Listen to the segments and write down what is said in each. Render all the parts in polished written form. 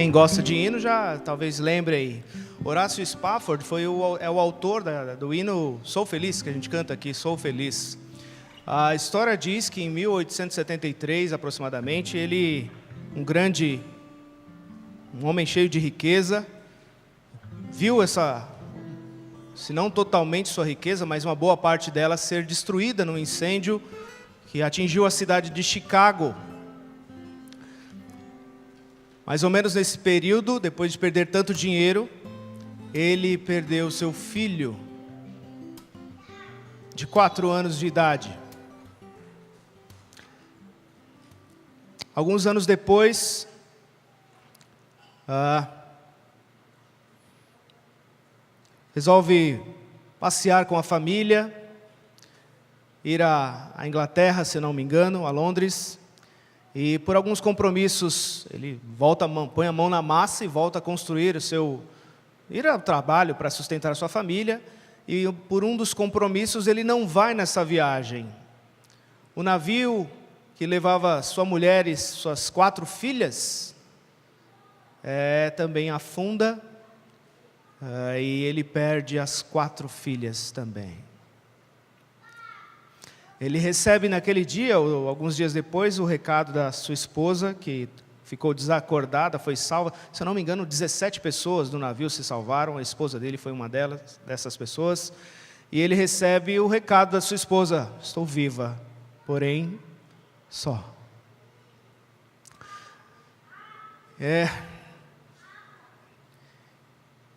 Quem gosta de hino já talvez lembre aí. Horácio Spafford é o autor do hino Sou Feliz, que a gente canta aqui, Sou Feliz. A história diz que em 1873, aproximadamente, um homem cheio de riqueza, viu se não totalmente sua riqueza, mas uma boa parte dela ser destruída num incêndio que atingiu a cidade de Chicago. Mais ou menos nesse período, depois de perder tanto dinheiro, ele perdeu seu filho de 4 anos de idade. Alguns anos depois, resolve passear com a família, ir à Inglaterra, se não me engano, a Londres. E por alguns compromissos, ele põe a mão na massa e volta a construir ir ao trabalho para sustentar a sua família. E por um dos compromissos, ele não vai nessa viagem. O navio que levava sua mulher e suas 4 filhas, também afunda, e ele perde as 4 filhas também. Ele recebe naquele dia, ou alguns dias depois, o recado da sua esposa, que ficou desacordada, foi salva. Se eu não me engano, 17 pessoas do navio se salvaram, a esposa dele foi uma dessas pessoas. E ele recebe o recado da sua esposa: estou viva, porém só.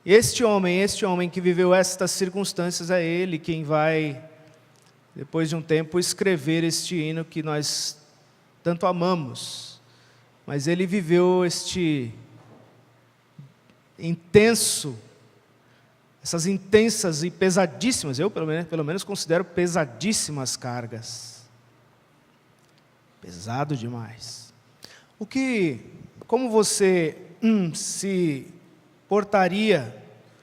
Este homem que viveu estas circunstâncias, é ele quem vai, depois de um tempo, escrever este hino que nós tanto amamos. Mas ele viveu essas intensas e pesadíssimas, eu pelo menos considero pesadíssimas cargas. Pesado demais. Como você se portaria?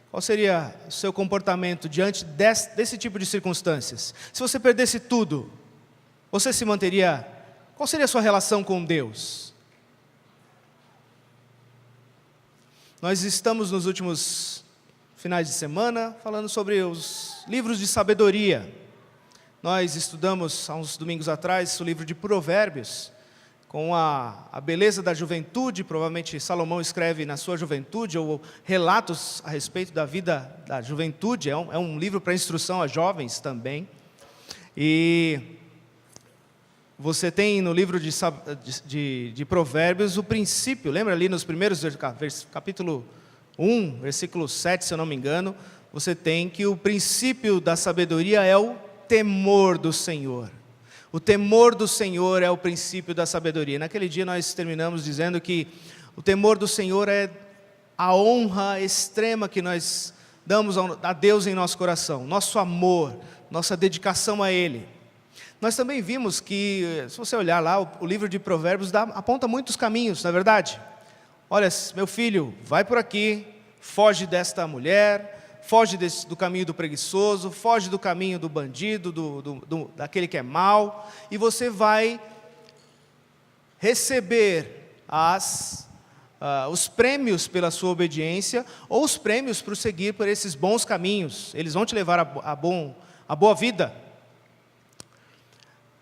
Qual seria o seu comportamento diante desse tipo de circunstâncias? Se você perdesse tudo, você se manteria... Qual seria a sua relação com Deus? Nós estamos nos últimos finais de semana falando sobre os livros de sabedoria. Nós estudamos, há uns domingos atrás, o livro de Provérbios, com a beleza da juventude. Provavelmente Salomão escreve na sua juventude, ou relatos a respeito da vida da juventude. É um livro para instrução a jovens também. E você tem no livro de Provérbios o princípio, lembra ali nos primeiros capítulo 1, versículo 7, se eu não me engano, você tem que o princípio da sabedoria é o temor do Senhor. O temor do Senhor é o princípio da sabedoria. Naquele dia nós terminamos dizendo que o temor do Senhor é a honra extrema que nós damos a Deus em nosso coração, nosso amor, nossa dedicação a Ele. Nós também vimos que, se você olhar lá, o livro de Provérbios aponta muitos caminhos, não é verdade? Olha, meu filho, vai por aqui, foge desta mulher, foge do caminho do preguiçoso, foge do caminho do bandido, daquele que é mau, e você vai receber os prêmios pela sua obediência, ou os prêmios por seguir por esses bons caminhos. Eles vão te levar a boa vida.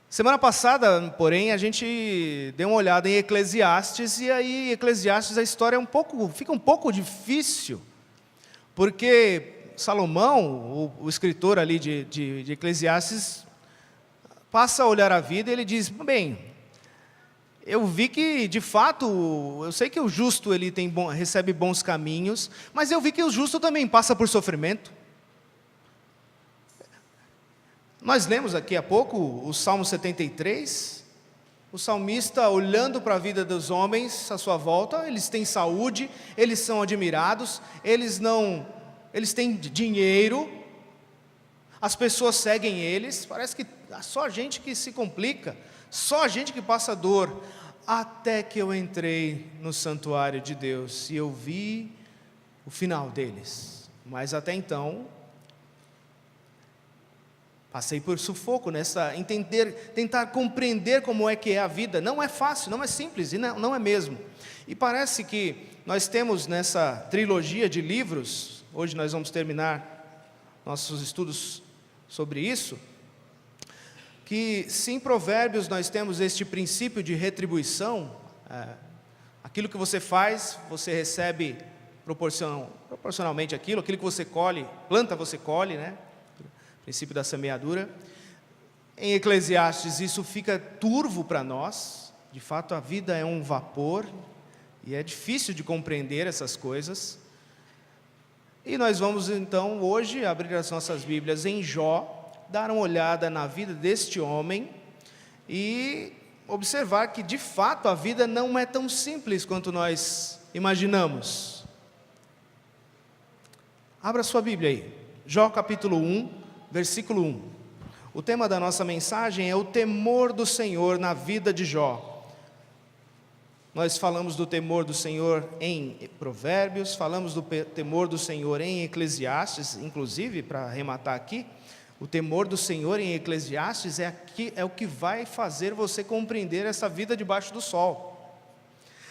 Semana passada, porém, a gente deu uma olhada em Eclesiastes, e aí Eclesiastes, a história fica um pouco difícil, porque Salomão, o escritor ali de Eclesiastes, passa a olhar a vida e ele diz: bem, eu vi que, de fato, eu sei que o justo ele recebe bons caminhos, mas eu vi que o justo também passa por sofrimento. Nós lemos aqui há pouco o Salmo 73, o salmista olhando para a vida dos homens à sua volta. Eles têm saúde, eles são admirados, eles têm dinheiro, as pessoas seguem eles. Parece que só a gente que se complica, só a gente que passa dor. Até que eu entrei no santuário de Deus e eu vi o final deles. Mas até então, Passei por sufoco tentar compreender como é que é a vida. Não é fácil, não é simples, e não é mesmo. E parece que nós temos nessa trilogia de livros, hoje nós vamos terminar nossos estudos sobre isso, que se em Provérbios nós temos este princípio de retribuição, aquilo que você faz, você recebe proporcionalmente aquilo que você colhe, planta você colhe, né? Princípio da semeadura. Em Eclesiastes isso fica turvo para nós, de fato a vida é um vapor, e é difícil de compreender essas coisas. E nós vamos então hoje abrir as nossas Bíblias em Jó, dar uma olhada na vida deste homem e observar que de fato a vida não é tão simples quanto nós imaginamos. Abra sua Bíblia aí, Jó capítulo 1, versículo 1. O tema da nossa mensagem é o temor do Senhor na vida de Jó. Nós falamos do temor do Senhor em Provérbios, falamos do temor do Senhor em Eclesiastes, inclusive, para arrematar aqui, o temor do Senhor em Eclesiastes é o que vai fazer você compreender essa vida debaixo do sol.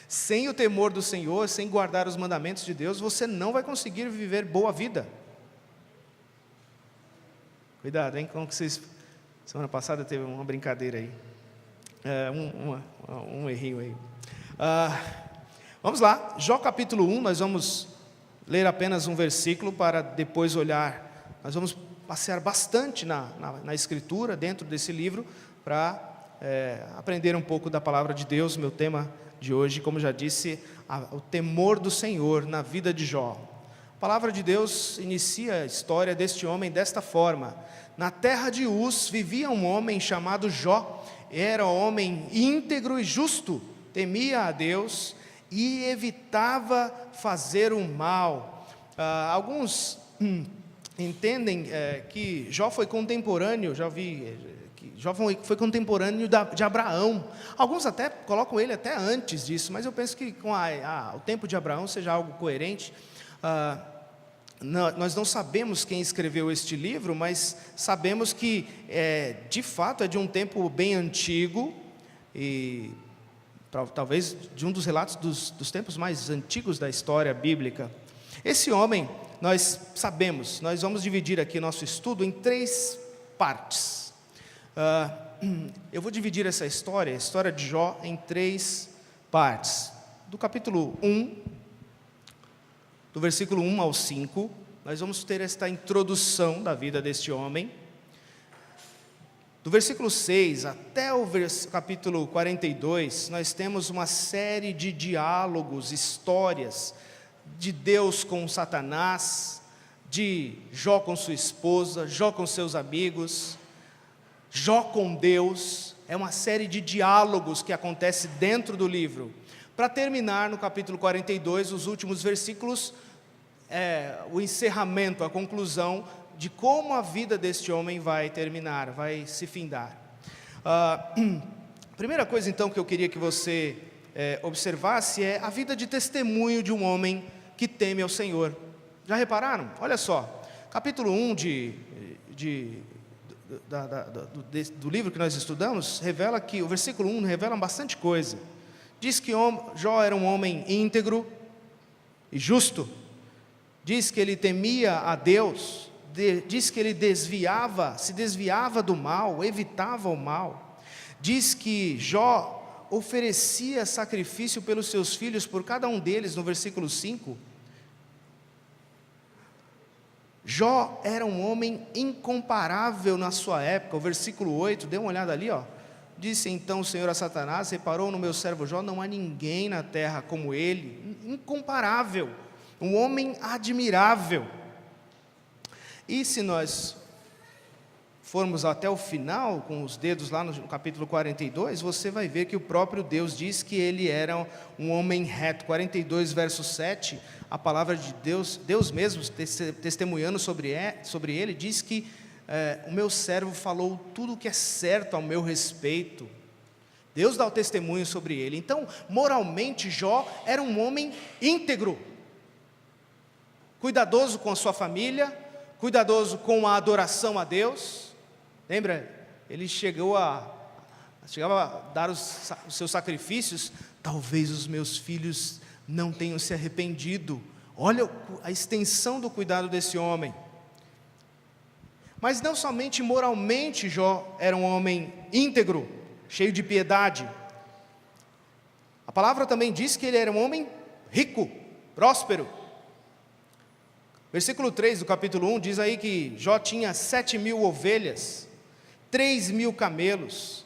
Sem o temor do Senhor, sem guardar os mandamentos de Deus, você não vai conseguir viver boa vida. Cuidado, hein? Como que vocês... Semana passada teve uma brincadeira aí, um errinho aí. Vamos lá, Jó capítulo 1, nós vamos ler apenas um versículo para depois olhar. Nós vamos passear bastante na escritura, dentro desse livro, para aprender um pouco da palavra de Deus. Meu tema de hoje, como já disse, o temor do Senhor na vida de Jó. A palavra de Deus inicia a história deste homem desta forma: na terra de Uz vivia um homem chamado Jó, era homem íntegro e justo, temia a Deus e evitava fazer o mal. Alguns entendem que Jó foi contemporâneo, já vi que Jó foi contemporâneo de Abraão. Alguns até colocam ele até antes disso, mas eu penso que com o tempo de Abraão seja algo coerente. Nós não sabemos quem escreveu este livro, mas sabemos que de fato é de um tempo bem antigo, e talvez de um dos relatos dos tempos mais antigos da história bíblica. Esse homem, nós sabemos, nós vamos dividir aqui nosso estudo em 3 partes. Eu vou dividir essa história, a história de Jó, em 3 partes. Do capítulo 1, do versículo 1 ao 5, nós vamos ter esta introdução da vida deste homem. Do versículo 6 até o capítulo 42, nós temos uma série de diálogos, histórias de Deus com Satanás, de Jó com sua esposa, Jó com seus amigos, Jó com Deus. É uma série de diálogos que acontece dentro do livro. Para terminar no capítulo 42, os últimos versículos, o encerramento, a conclusão de como a vida deste homem vai terminar, vai se findar. Primeira coisa então que eu queria que você observasse é a vida de testemunho de um homem que teme ao Senhor. Já repararam? Olha só, capítulo 1 do livro que nós estudamos, revela que, o versículo 1 revela bastante coisa. Diz que Jó era um homem íntegro e justo, diz que ele temia a Deus, diz que ele se desviava do mal, evitava o mal. Diz que Jó oferecia sacrifício pelos seus filhos, por cada um deles, no versículo 5. Jó era um homem incomparável na sua época. O versículo 8, dê uma olhada ali, ó. Disse então o Senhor a Satanás: reparou no meu servo Jó, não há ninguém na terra como ele, incomparável, um homem admirável. E se nós formos até o final, com os dedos lá no capítulo 42, você vai ver que o próprio Deus diz que ele era um homem reto. 42 verso 7, a palavra de Deus, Deus mesmo testemunhando sobre ele, diz que o meu servo falou tudo o que é certo ao meu respeito. Deus dá o testemunho sobre ele. Então, moralmente, Jó era um homem íntegro, cuidadoso com a sua família, cuidadoso com a adoração a Deus. Lembra? Ele chegava a dar os seus sacrifícios. Talvez os meus filhos não tenham se arrependido. Olha a extensão do cuidado desse homem. Mas não somente moralmente Jó era um homem íntegro, cheio de piedade. A palavra também diz que ele era um homem rico, próspero. Versículo 3 do capítulo 1 diz aí que Jó tinha 7.000 ovelhas, 3.000 camelos,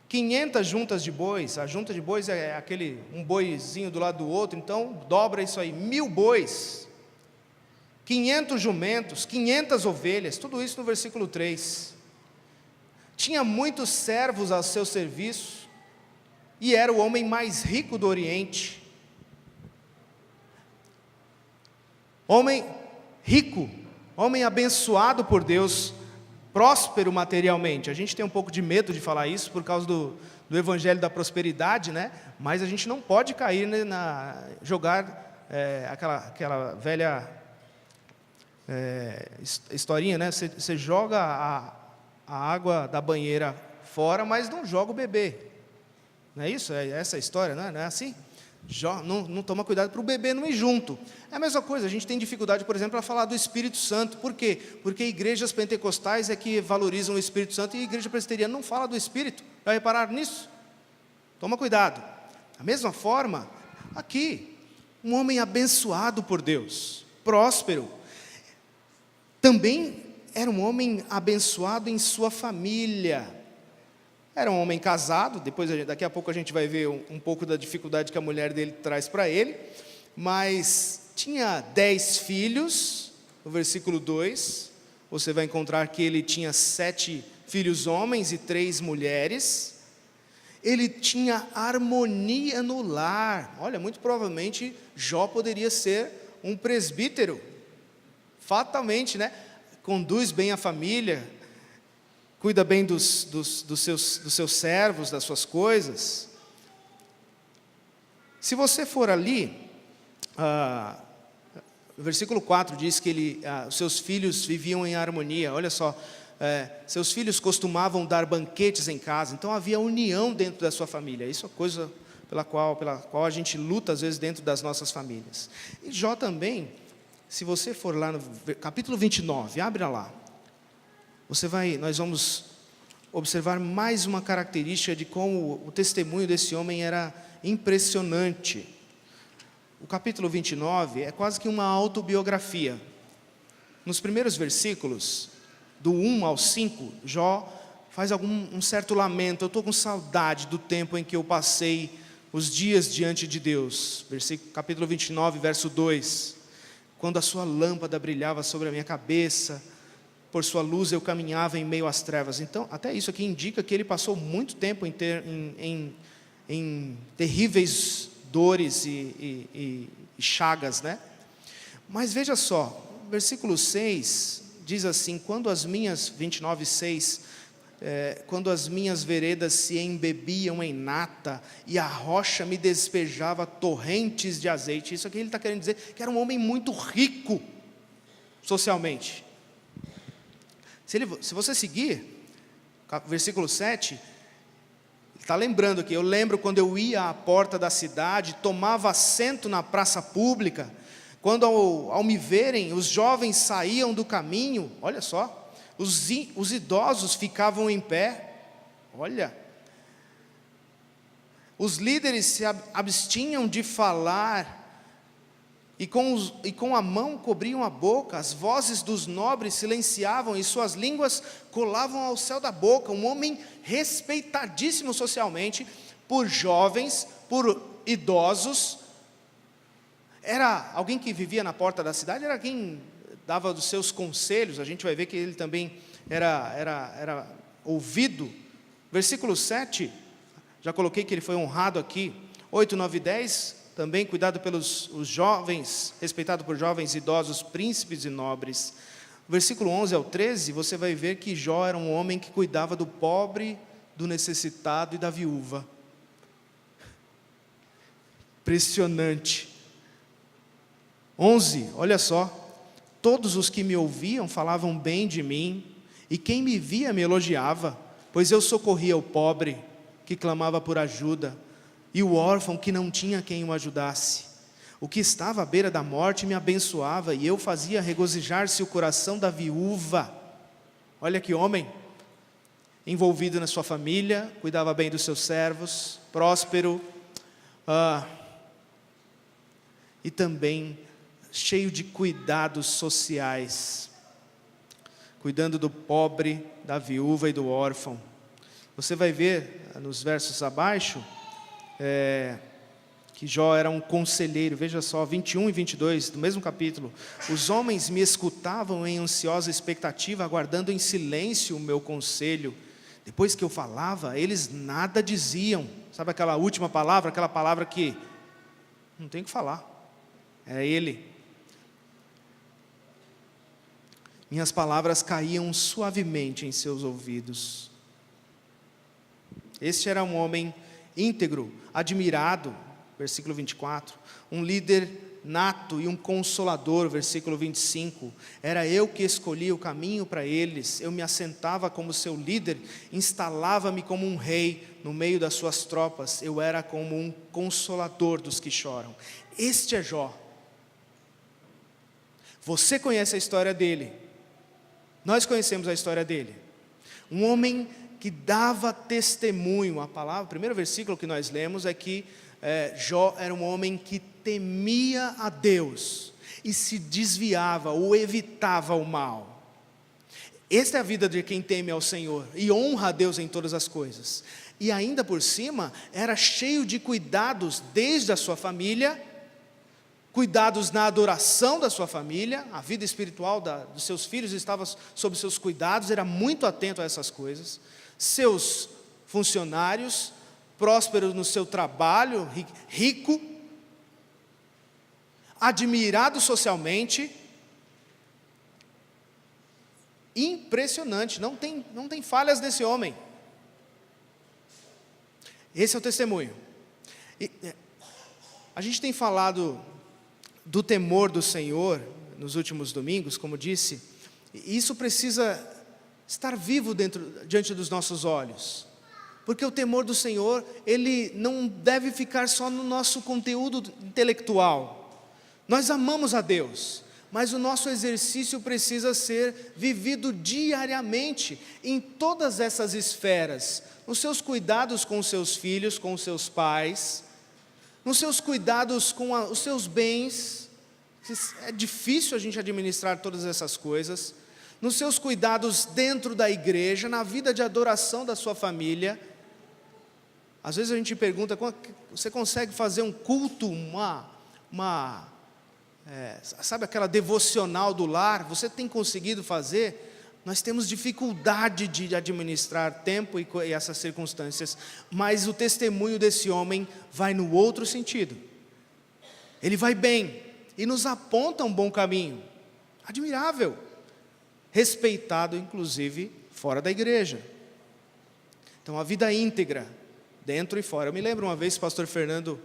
500 juntas de bois. A junta de bois é um boizinho do lado do outro, então dobra isso aí, 1.000 bois, 500 jumentos, 500 ovelhas, tudo isso no versículo 3. Tinha muitos servos a seu serviço, e era o homem mais rico do Oriente. Homem rico, homem abençoado por Deus, próspero materialmente. A gente tem um pouco de medo de falar isso por causa do evangelho da prosperidade, né? Mas a gente não pode cair, né, jogar aquela velha historinha, né? Você joga a água da banheira fora, mas não joga o bebê. Não é isso? É essa a história, não é assim? Não toma cuidado para o bebê não ir junto. É a mesma coisa, a gente tem dificuldade, por exemplo, a falar do Espírito Santo. Por quê? Porque igrejas pentecostais é que valorizam o Espírito Santo e a igreja presbiteriana não fala do Espírito. Já repararam nisso? Toma cuidado. Da mesma forma, aqui, um homem abençoado por Deus, próspero, também era um homem abençoado em sua família. Era um homem casado, daqui a pouco a gente vai ver um pouco da dificuldade que a mulher dele traz para ele, mas tinha 10 filhos, no versículo 2, você vai encontrar que ele tinha 7 filhos homens e 3 mulheres, ele tinha harmonia no lar. Olha, muito provavelmente Jó poderia ser um presbítero, fatalmente, né? Conduz bem a família, cuida bem dos seus servos, das suas coisas. Se você for ali, o versículo 4 diz que os seus filhos viviam em harmonia. Olha só, seus filhos costumavam dar banquetes em casa, então havia união dentro da sua família. Isso é coisa pela qual a gente luta às vezes dentro das nossas famílias. E Jó também, se você for lá no capítulo 29, abra lá. Nós vamos observar mais uma característica de como o testemunho desse homem era impressionante. O capítulo 29 é quase que uma autobiografia. Nos primeiros versículos, do 1 ao 5, Jó faz um certo lamento. Eu estou com saudade do tempo em que eu passei os dias diante de Deus. Capítulo 29, verso 2. Quando a sua lâmpada brilhava sobre a minha cabeça, por sua luz eu caminhava em meio às trevas. Então, até isso aqui indica que ele passou muito tempo em terríveis dores e chagas, né? Mas veja só, versículo 6 diz assim: quando as minhas, 29, 6, quando as minhas veredas se embebiam em nata e a rocha me despejava torrentes de azeite. Isso aqui ele está querendo dizer que era um homem muito rico socialmente. Se você seguir, versículo 7, está lembrando que eu lembro quando eu ia à porta da cidade, tomava assento na praça pública, quando ao me verem, os jovens saíam do caminho, olha só, os idosos ficavam em pé, olha, os líderes se abstinham de falar, e com a mão cobriam a boca, as vozes dos nobres silenciavam e suas línguas colavam ao céu da boca. Um homem respeitadíssimo socialmente, por jovens, por idosos. Era alguém que vivia na porta da cidade, era quem dava os seus conselhos. A gente vai ver que ele também era ouvido. Versículo 7, já coloquei que ele foi honrado aqui. 8, 9 e 10... também cuidado pelos os jovens, respeitado por jovens, idosos, príncipes e nobres. Versículo 11 ao 13, você vai ver que Jó era um homem que cuidava do pobre, do necessitado e da viúva. Impressionante. 11, olha só. Todos os que me ouviam falavam bem de mim, E quem me via me elogiava, pois eu socorria o pobre que clamava por ajuda, e o órfão que não tinha quem o ajudasse. O que estava à beira da morte me abençoava, e eu fazia regozijar-se o coração da viúva. Olha que homem, envolvido na sua família, cuidava bem dos seus servos, próspero, e também cheio de cuidados sociais, cuidando do pobre, da viúva e do órfão. Você vai ver nos versos abaixo, que Jó era um conselheiro. Veja só, 21 e 22 do mesmo capítulo. Os homens me escutavam em ansiosa expectativa, aguardando em silêncio o meu conselho. Depois que eu falava, eles nada diziam. Sabe aquela última palavra, aquela palavra que não tem o que falar, é ele. Minhas palavras caíam suavemente em seus ouvidos. Este era um homem íntegro, admirado, versículo 24, um líder nato e um consolador, versículo 25, era eu que escolhia o caminho para eles, eu me assentava como seu líder, instalava-me como um rei no meio das suas tropas, eu era como um consolador dos que choram. Este é Jó. Você conhece a história dele, nós conhecemos a história dele, um homem que dava testemunho. A palavra, o primeiro versículo que nós lemos é que Jó era um homem que temia a Deus e se desviava ou evitava o mal. Esta é a vida de quem teme ao Senhor e honra a Deus em todas as coisas. E ainda por cima, era cheio de cuidados desde a sua família, cuidados na adoração da sua família, a vida espiritual dos seus filhos estava sob seus cuidados, era muito atento a essas coisas. Seus funcionários, próspero no seu trabalho, rico, admirado socialmente, impressionante, não tem falhas nesse homem. Esse é o testemunho. A gente tem falado do temor do Senhor nos últimos domingos, como disse, e isso precisa estar vivo diante dos nossos olhos. Porque o temor do Senhor, ele não deve ficar só no nosso conteúdo intelectual. Nós amamos a Deus, mas o nosso exercício precisa ser vivido diariamente, em todas essas esferas, nos seus cuidados com os seus filhos, com os seus pais, nos seus cuidados com os seus bens. É difícil a gente administrar todas essas coisas, nos seus cuidados dentro da igreja, na vida de adoração da sua família. Às vezes a gente pergunta, você consegue fazer um culto, sabe aquela devocional do lar? Você tem conseguido fazer? Nós temos dificuldade de administrar tempo e essas circunstâncias, mas o testemunho desse homem vai no outro sentido. Ele vai bem e nos aponta um bom caminho, admirável, respeitado inclusive fora da igreja. Então a vida íntegra, dentro e fora. Eu me lembro uma vez o pastor Fernando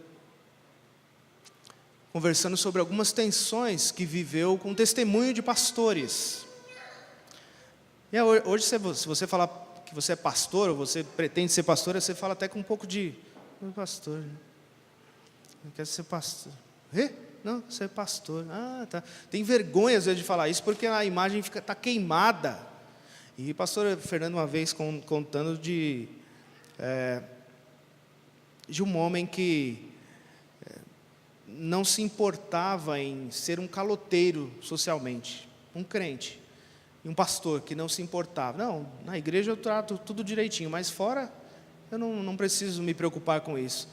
conversando sobre algumas tensões que viveu com testemunho de pastores. E hoje, se você falar que você é pastor, ou você pretende ser pastor, você fala até com um pouco de pastor, não quer ser pastor. Não, você é pastor. Tá. Tem vergonha às vezes de falar isso, porque a imagem está queimada. E o pastor Fernando uma vez contando de um homem que não se importava em ser um caloteiro socialmente, um crente, e um pastor que não se importava. Não, na igreja eu trato tudo direitinho, mas fora eu não preciso me preocupar com isso.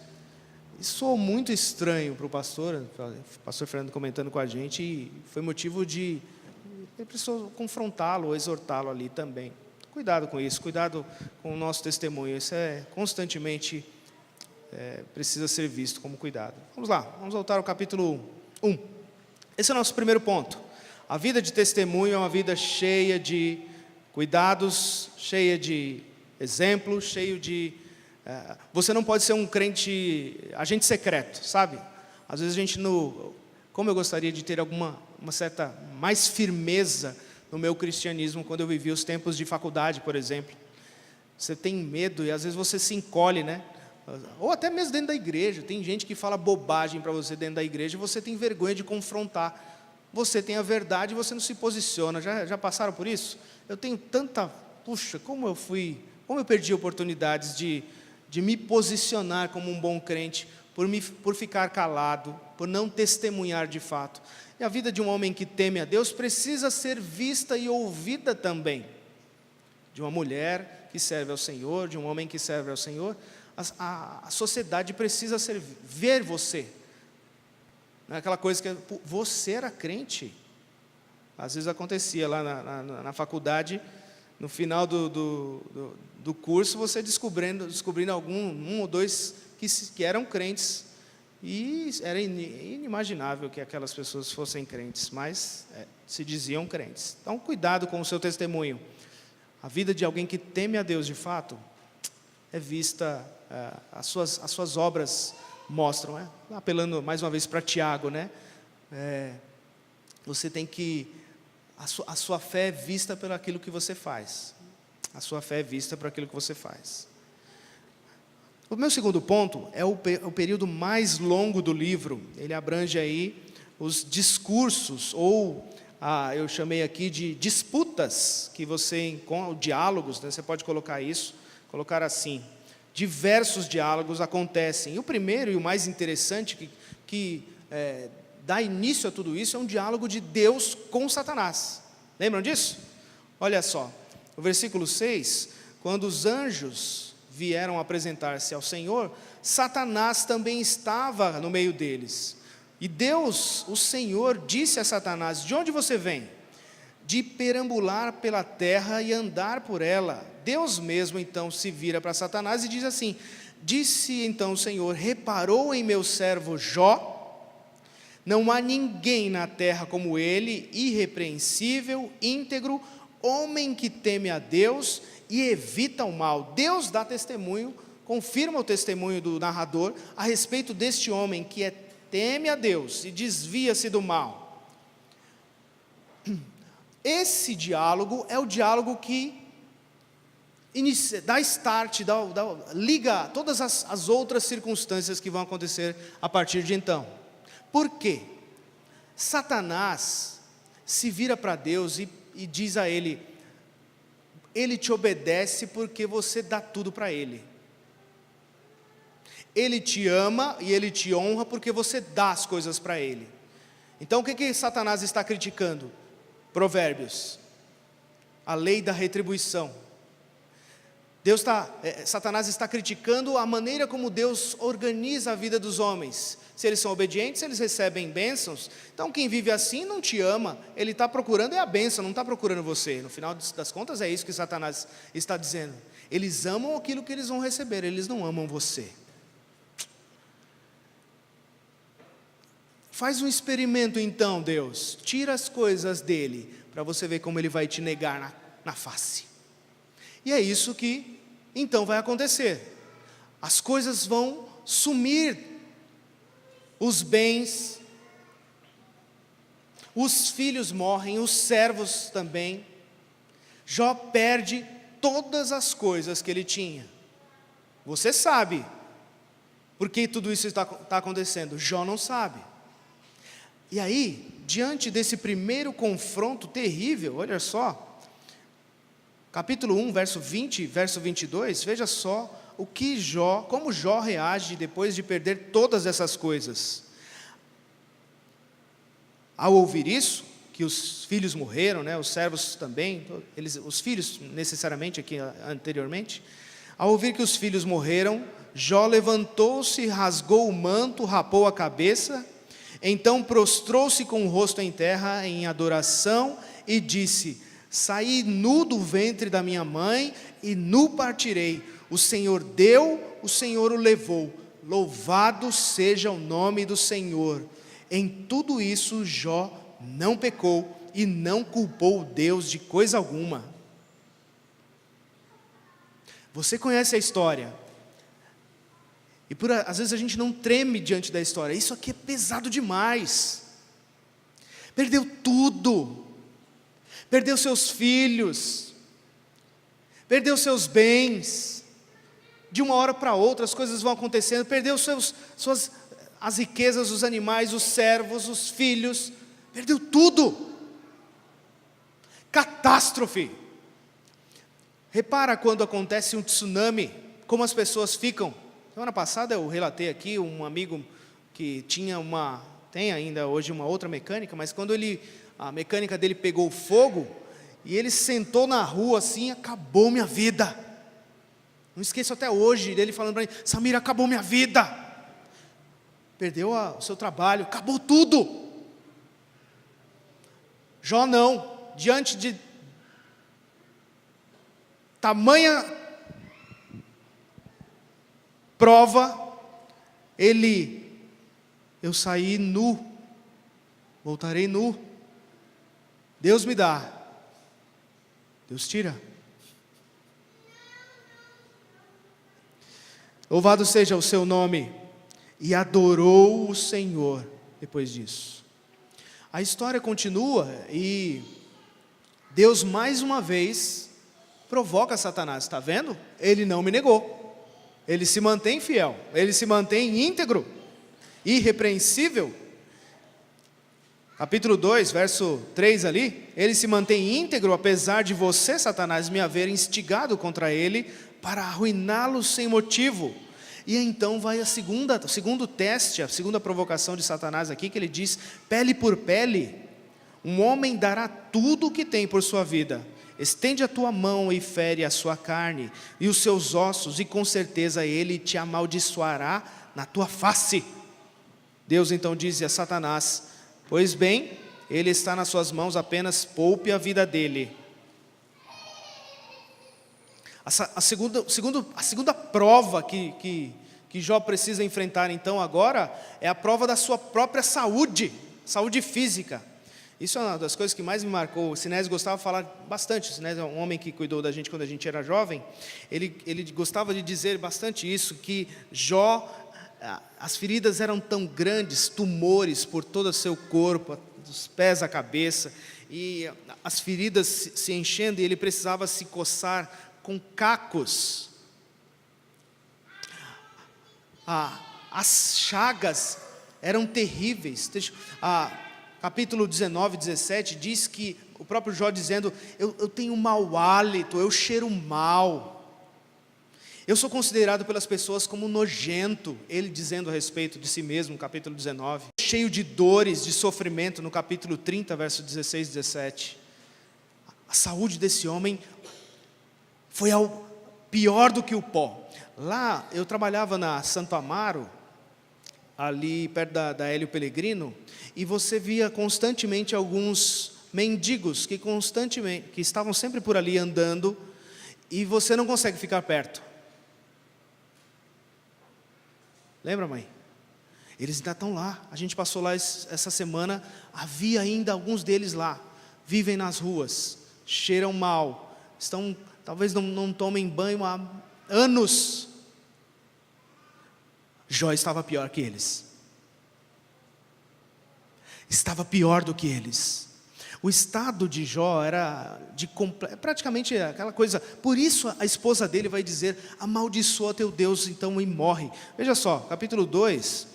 Isso soou muito estranho para o pastor Fernando comentando com a gente, e foi motivo de ele precisou confrontá-lo, exortá-lo ali também. Cuidado com isso, cuidado com o nosso testemunho, isso é constantemente precisa ser visto como cuidado. Vamos lá, vamos voltar ao capítulo 1. Esse é o nosso primeiro ponto. A vida de testemunho é uma vida cheia de cuidados, cheia de exemplos, cheio de... você não pode ser um crente, agente secreto, sabe? Às vezes a gente, como eu gostaria de ter uma certa mais firmeza no meu cristianismo, quando eu vivi os tempos de faculdade, por exemplo. Você tem medo e às vezes você se encolhe, né? Ou até mesmo dentro da igreja. Tem gente que fala bobagem para você dentro da igreja e você tem vergonha de confrontar. Você tem a verdade e você não se posiciona. Já passaram por isso? Eu tenho tanta... Puxa, como eu perdi oportunidades de me posicionar como um bom crente, por ficar calado, por não testemunhar de fato. E a vida de um homem que teme a Deus precisa ser vista e ouvida também. De uma mulher que serve ao Senhor, de um homem que serve ao Senhor, a sociedade precisa ver você. Não é aquela coisa que você era crente. Às vezes acontecia lá na faculdade, no final do curso, você descobrindo um ou dois que eram crentes, e era inimaginável que aquelas pessoas fossem crentes, mas se diziam crentes. Então, cuidado com o seu testemunho. A vida de alguém que teme a Deus de fato é vista, as suas obras mostram, apelando mais uma vez para Tiago, né? Você tem que, a sua fé é vista pelo aquilo que você faz. A sua fé é vista por aquilo que você faz. O meu segundo ponto é o período mais longo do livro. Ele abrange aí os discursos, ou eu chamei aqui de disputas, que você encontra, diálogos, né? Você pode colocar assim. Diversos diálogos acontecem. E o primeiro e o mais interessante, que dá início a tudo isso, é um diálogo de Deus com Satanás. Lembram disso? Olha só, o versículo 6, quando os anjos vieram apresentar-se ao Senhor, Satanás também estava no meio deles. E Deus, o Senhor, disse a Satanás: de onde você vem? De perambular pela terra e andar por ela. Deus mesmo então se vira para Satanás e diz assim: disse então o Senhor: reparou em meu servo Jó? Não há ninguém na terra como ele, irrepreensível, íntegro, homem que teme a Deus e evita o mal. Deus dá testemunho, confirma o testemunho do narrador a respeito deste homem que teme a Deus e desvia-se do mal. Esse diálogo é o diálogo que dá start, liga todas as outras circunstâncias que vão acontecer a partir de então. Por quê? Satanás se vira para Deus e diz a ele: ele te obedece porque você dá tudo para ele. Ele te ama e ele te honra porque você dá as coisas para ele. Então o que Satanás está criticando? Provérbios, a lei da retribuição. Satanás está criticando a maneira como Deus organiza a vida dos homens. Se eles são obedientes, eles recebem bênçãos. Então quem vive assim não te ama, ele está procurando a bênção, não está procurando você. No final das contas é isso que Satanás está dizendo. Eles amam aquilo que eles vão receber, eles não amam você. Faz um experimento então, Deus, tira as coisas dele, para você ver como ele vai te negar na face. E é isso que então vai acontecer. As coisas vão sumir, os bens, os filhos morrem, os servos também. Jó perde todas as coisas que ele tinha. Você sabe por que tudo isso está acontecendo? Jó não sabe. E aí, diante desse primeiro confronto terrível, olha só, capítulo 1, verso 20, verso 22, veja só como Jó reage depois de perder todas essas coisas. Ao ouvir isso, que os filhos morreram, né, os servos também, os filhos necessariamente aqui anteriormente, ao ouvir que os filhos morreram, Jó levantou-se, rasgou o manto, rapou a cabeça, então prostrou-se com o rosto em terra em adoração e disse: saí nu do ventre da minha mãe e nu partirei. O Senhor deu, o Senhor o levou. Louvado seja o nome do Senhor. Em tudo isso Jó não pecou e não culpou Deus de coisa alguma. Você conhece a história. E às vezes a gente não treme diante da história. Isso aqui é pesado demais. Perdeu tudo. perdeu seus filhos, perdeu seus bens. De uma hora para outra as coisas vão acontecendo, perdeu as riquezas, os animais, os servos, os filhos, perdeu tudo. Catástrofe. Repara quando acontece um tsunami, como as pessoas ficam. Semana passada eu relatei aqui um amigo que tem ainda hoje uma outra mecânica, mas quando a mecânica dele pegou fogo, e ele sentou na rua assim, acabou minha vida. Não esqueço até hoje dele falando para mim: Samir, acabou minha vida. Perdeu o seu trabalho, acabou tudo. Jó não, diante de tamanha prova, eu saí nu, voltarei nu. Deus me dá, Deus tira. Louvado seja o seu nome. E adorou o Senhor depois disso. A história continua e Deus mais uma vez provoca Satanás. Está vendo? Ele não me negou. Ele se mantém fiel, ele se mantém íntegro, irrepreensível. Capítulo 2, verso 3 ali, ele se mantém íntegro, apesar de você, Satanás, me haver instigado contra ele, para arruiná-lo sem motivo. E então vai o segundo teste, a segunda provocação de Satanás aqui, que ele diz: pele por pele, um homem dará tudo o que tem por sua vida. Estende a tua mão e fere a sua carne e os seus ossos, e com certeza ele te amaldiçoará na tua face. Deus então diz a Satanás: pois bem, ele está nas suas mãos, apenas poupe a vida dele. A segunda prova que Jó precisa enfrentar então agora é a prova da sua própria saúde física. Isso é uma das coisas que mais me marcou. O Sinésio gostava de falar bastante. O Sinésio é um homem que cuidou da gente quando a gente era jovem. Ele gostava de dizer bastante isso, que Jó, as feridas eram tão grandes, tumores por todo o seu corpo, dos pés à cabeça, e as feridas se enchendo, e ele precisava se coçar com cacos. As chagas eram terríveis. Capítulo 19, 17 diz que o próprio Jó dizendo: eu tenho mau hálito, eu cheiro mal, eu sou considerado pelas pessoas como nojento. Ele dizendo a respeito de si mesmo, no capítulo 19, cheio de dores, de sofrimento, no capítulo 30, verso 16 e 17. A saúde desse homem foi pior do que o pó. Lá, eu trabalhava na Santo Amaro, ali perto da Hélio Pellegrino, e você via constantemente alguns mendigos que estavam sempre por ali andando, e você não consegue ficar perto. Lembra, mãe? Eles ainda estão lá. A gente passou lá essa semana, havia ainda alguns deles lá, vivem nas ruas, cheiram mal, talvez não tomem banho há anos. Jó estava pior que eles. Estava pior do que eles. O estado de Jó era praticamente aquela coisa. Por isso a esposa dele vai dizer: amaldiçoa teu Deus então e morre. Veja só, capítulo 2,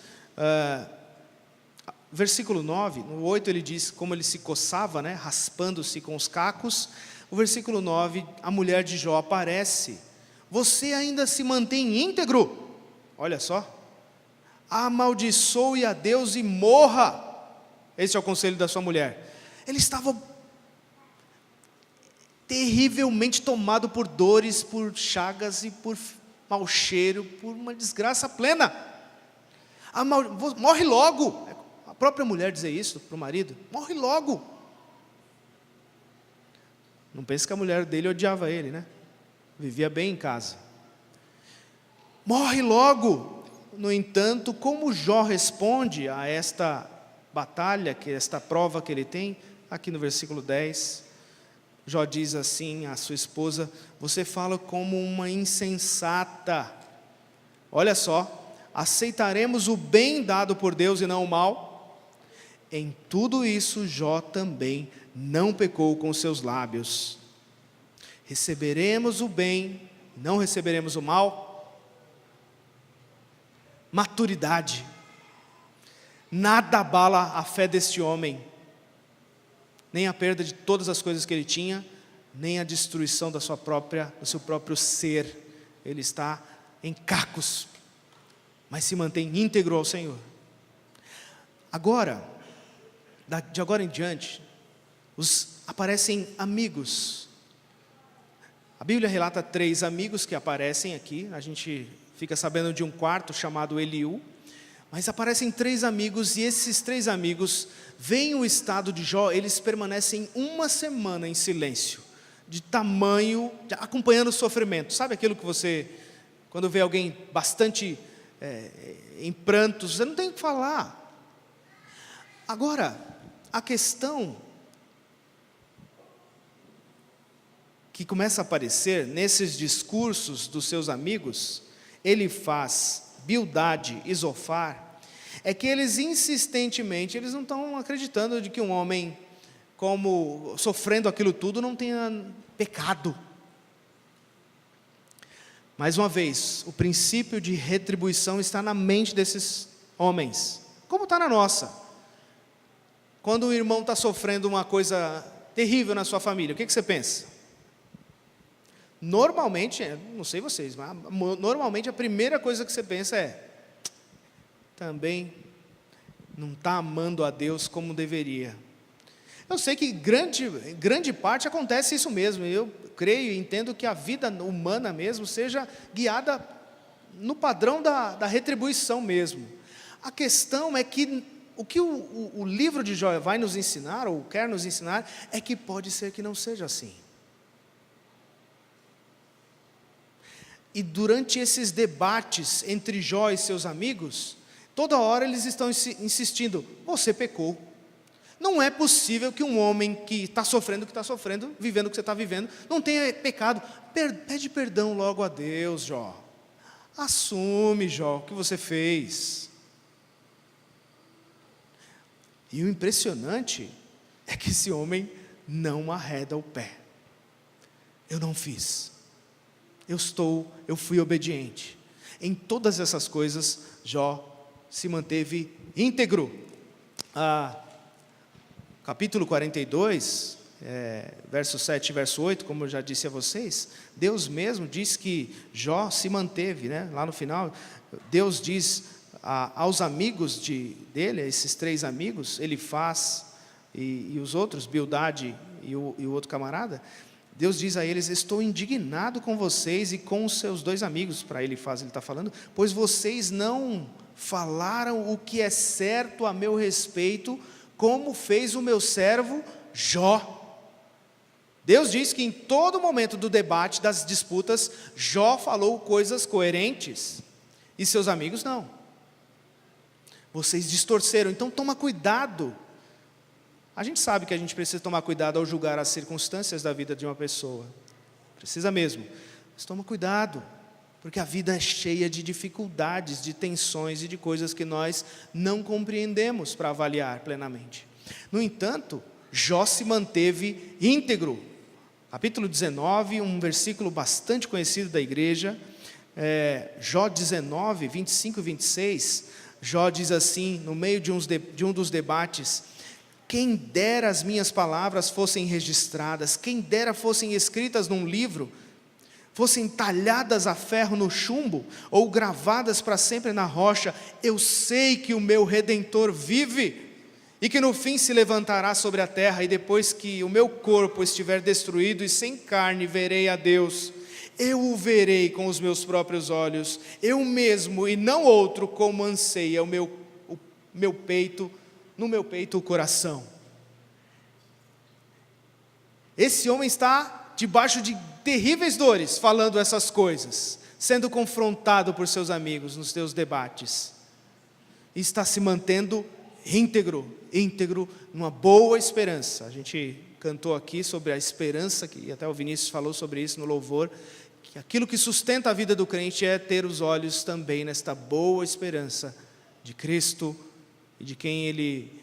versículo 9, no 8 ele diz como ele se coçava, raspando-se com os cacos. O versículo 9, a mulher de Jó aparece: você ainda se mantém íntegro? Olha só. Amaldiçoe a Deus e morra. Esse é o conselho da sua mulher. Ele estava terrivelmente tomado por dores, por chagas e por mau cheiro, por uma desgraça plena. Morre logo. A própria mulher dizer isso para o marido: morre logo. Não pense que a mulher dele odiava ele, vivia bem em casa. Morre logo. No entanto, como Jó responde a esta batalha, esta prova que ele tem, aqui no versículo 10, Jó diz assim à sua esposa: você fala como uma insensata. Olha só, aceitaremos o bem dado por Deus e não o mal? Em tudo isso Jó também não pecou com seus lábios. Receberemos o bem, não receberemos o mal? Maturidade. Nada abala a fé deste homem, nem a perda de todas as coisas que ele tinha, nem a destruição do seu próprio ser. Ele está em cacos, mas se mantém íntegro ao Senhor. Agora, de agora em diante, aparecem amigos. A Bíblia relata 3 amigos que aparecem aqui. A gente fica sabendo de um quarto chamado Eliú, mas aparecem 3 amigos, e esses 3 amigos veem o estado de Jó. Eles permanecem 1 semana em silêncio, acompanhando o sofrimento. Sabe aquilo que você, quando vê alguém bastante em prantos, você não tem o que falar. Agora, a questão que começa a aparecer nesses discursos dos seus amigos, Elifaz, Bildade e Zofar, é que eles insistentemente, eles não estão acreditando de que um homem, como sofrendo aquilo tudo, não tenha pecado. Mais uma vez, o princípio de retribuição está na mente desses homens, como está na nossa. Quando o irmão está sofrendo uma coisa terrível na sua família, o que você pensa? Normalmente, não sei vocês, mas normalmente a primeira coisa que você pensa é: também não está amando a Deus como deveria. Eu sei que grande parte acontece isso mesmo. Eu creio e entendo que a vida humana mesmo seja guiada no padrão da retribuição mesmo. A questão é que o que o livro de Jó vai nos ensinar, ou quer nos ensinar, é que pode ser que não seja assim. E durante esses debates entre Jó e seus amigos, toda hora eles estão insistindo: você pecou. Não é possível que um homem que está sofrendo o que está sofrendo, vivendo o que você está vivendo, não tenha pecado. Pede perdão logo a Deus, Jó. Assume, Jó, o que você fez. E o impressionante é que esse homem não arreda o pé. Eu não fiz. Eu fui obediente. Em todas essas coisas, Jó se manteve íntegro. Capítulo 42, verso 7 e verso 8, como eu já disse a vocês, Deus mesmo diz que Jó se manteve, lá no final. Deus diz aos amigos dele, esses 3 amigos, Elifaz e os outros, Bildade e o outro camarada, Deus diz a eles: estou indignado com vocês e com os seus 2 amigos. Para Elifaz ele está falando: pois vocês não falaram o que é certo a meu respeito, como fez o meu servo Jó. Deus diz que em todo momento do debate, das disputas, Jó falou coisas coerentes, e seus amigos não. Vocês distorceram, então toma cuidado. A gente sabe que a gente precisa tomar cuidado ao julgar as circunstâncias da vida de uma pessoa. Precisa mesmo. Mas toma cuidado, porque a vida é cheia de dificuldades, de tensões e de coisas que nós não compreendemos para avaliar plenamente. No entanto, Jó se manteve íntegro. Capítulo 19, um versículo bastante conhecido da igreja, Jó 19, 25 e 26, Jó diz assim, no meio de um dos debates: quem dera as minhas palavras fossem registradas, quem dera fossem escritas num livro, fossem talhadas a ferro no chumbo, ou gravadas para sempre na rocha. Eu sei que o meu Redentor vive, e que no fim se levantará sobre a terra, e depois que o meu corpo estiver destruído e sem carne, verei a Deus. Eu o verei com os meus próprios olhos, eu mesmo e não outro, como anseia o meu peito, no meu peito o coração. Esse homem está debaixo de terríveis dores, falando essas coisas, sendo confrontado por seus amigos nos seus debates, e está se mantendo íntegro, numa boa esperança. A gente cantou aqui sobre a esperança, e até o Vinícius falou sobre isso no louvor, que aquilo que sustenta a vida do crente é ter os olhos também nesta boa esperança de Cristo, e de quem Ele,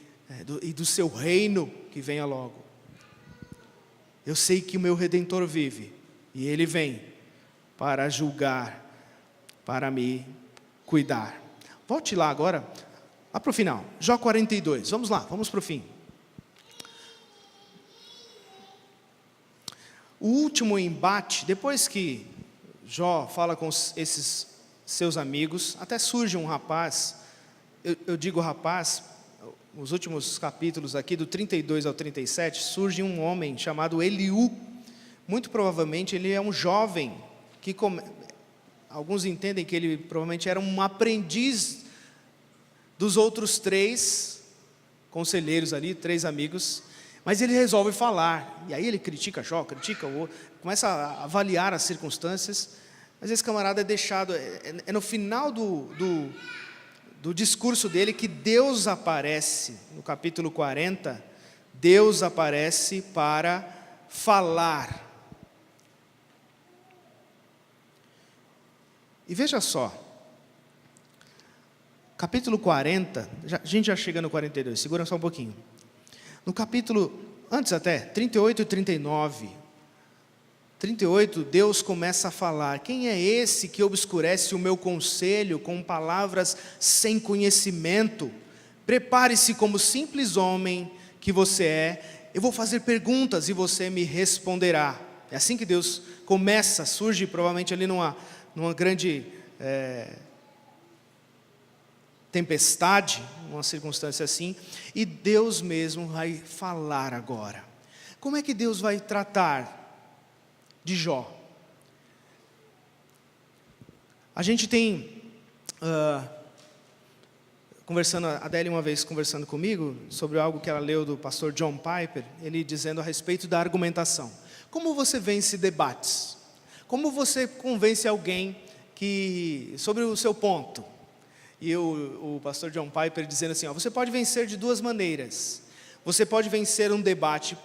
e do seu reino que venha logo. Eu sei que o meu Redentor vive, e Ele vem para julgar, para me cuidar. Volte lá agora, lá para o final, Jó 42, vamos lá, vamos para o fim. O último embate, depois que Jó fala com esses seus amigos, até surge um rapaz, eu digo rapaz, os últimos capítulos aqui, do 32 ao 37, surge um homem chamado Eliú. Muito provavelmente ele é um jovem, alguns entendem que ele provavelmente era um aprendiz dos outros 3 conselheiros ali, 3 amigos, mas ele resolve falar, e aí ele critica Jó, critica o outro, começa a avaliar as circunstâncias, mas esse camarada é deixado, é no final do discurso dele que Deus aparece, no capítulo 40, Deus aparece para falar. E veja só, capítulo 40, a gente já chega no 42, segura só um pouquinho. No capítulo, antes até, 38 e 39, 38, Deus começa a falar: quem é esse que obscurece o meu conselho com palavras sem conhecimento? Prepare-se como simples homem que você é, eu vou fazer perguntas e você me responderá. É assim que Deus começa, surge provavelmente ali numa grande tempestade, uma circunstância assim, e Deus mesmo vai falar agora. Como é que Deus vai tratar de Jó? A gente tem, conversando, a Adélia uma vez conversando comigo, sobre algo que ela leu do pastor John Piper, ele dizendo a respeito da argumentação. Como você vence debates? Como você convence alguém sobre o seu ponto? E o pastor John Piper dizendo assim, você pode vencer de 2 maneiras. Você pode vencer um debate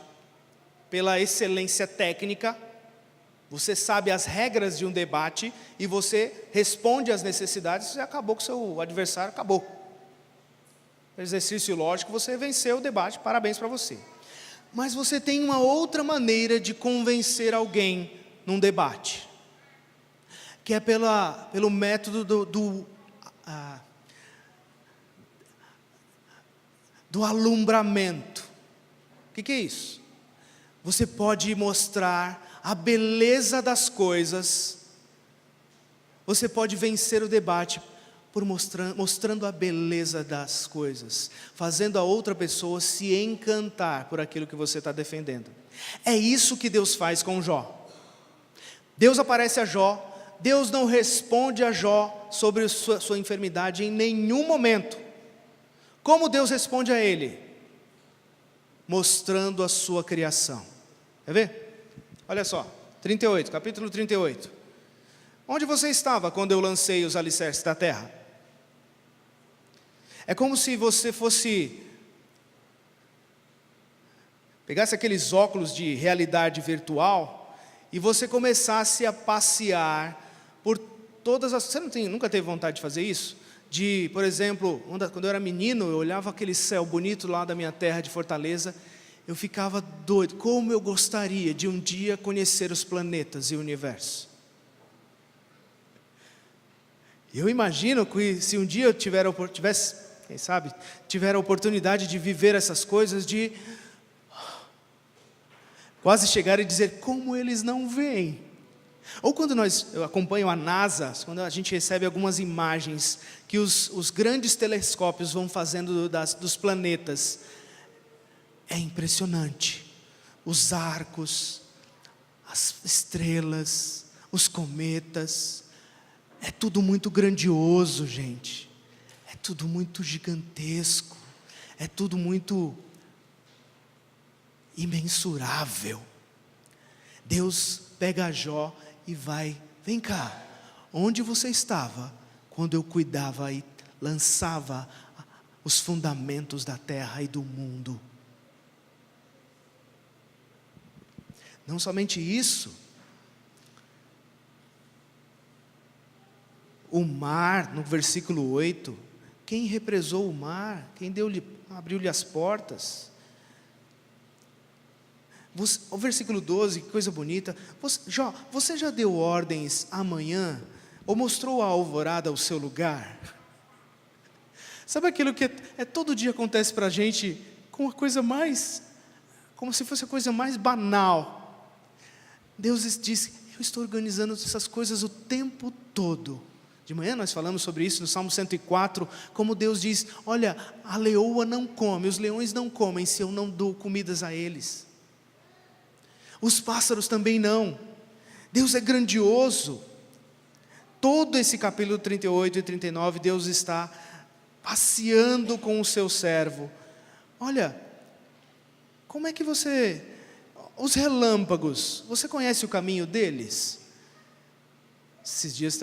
pela excelência técnica, você sabe as regras de um debate, e você responde às necessidades, e acabou com o seu adversário, acabou. Exercício lógico, você venceu o debate, parabéns para você. Mas você tem uma outra maneira de convencer alguém num debate, que é pelo método do alumbramento. O que é isso? Você pode mostrar a beleza das coisas, você pode vencer o debate mostrando a beleza das coisas, fazendo a outra pessoa se encantar por aquilo que você está defendendo. É isso que Deus faz com Jó. Deus aparece a Jó, Deus não responde a Jó sobre sua enfermidade em nenhum momento. Como Deus responde a ele? Mostrando a sua criação. Quer ver? Olha só, 38, capítulo 38. Onde você estava quando eu lancei os alicerces da terra? É como se você pegasse aqueles óculos de realidade virtual e você começasse a passear por todas as... Você nunca teve vontade de fazer isso? Por exemplo, quando eu era menino, eu olhava aquele céu bonito lá da minha terra de Fortaleza, eu ficava doido, como eu gostaria de um dia conhecer os planetas e o universo. Eu imagino que se um dia eu tiver a oportunidade de viver essas coisas, de quase chegar e dizer, como eles não veem. Ou quando eu acompanho a NASA, quando a gente recebe algumas imagens que os grandes telescópios vão fazendo dos planetas, é impressionante. Os arcos, as estrelas, os cometas, é tudo muito grandioso, gente. É tudo muito gigantesco. É tudo muito imensurável. Deus pega Jó e vem cá, onde você estava quando eu cuidava e lançava os fundamentos da terra e do mundo? Não somente isso, o mar, no versículo 8, quem represou o mar? Quem abriu-lhe as portas? O versículo 12, que coisa bonita. Jó, você já deu ordens amanhã? Ou mostrou a alvorada o seu lugar? Sabe aquilo que todo dia acontece para a gente com a coisa mais, como se fosse a coisa mais banal. Deus diz, eu estou organizando essas coisas o tempo todo. De manhã nós falamos sobre isso no Salmo 104, como Deus diz, olha, a leoa não come, os leões não comem se eu não dou comidas a eles. Os pássaros também não. Deus é grandioso. Todo esse capítulo 38 e 39, Deus está passeando com o seu servo. Olha, como é que os relâmpagos, você conhece o caminho deles? Esses dias,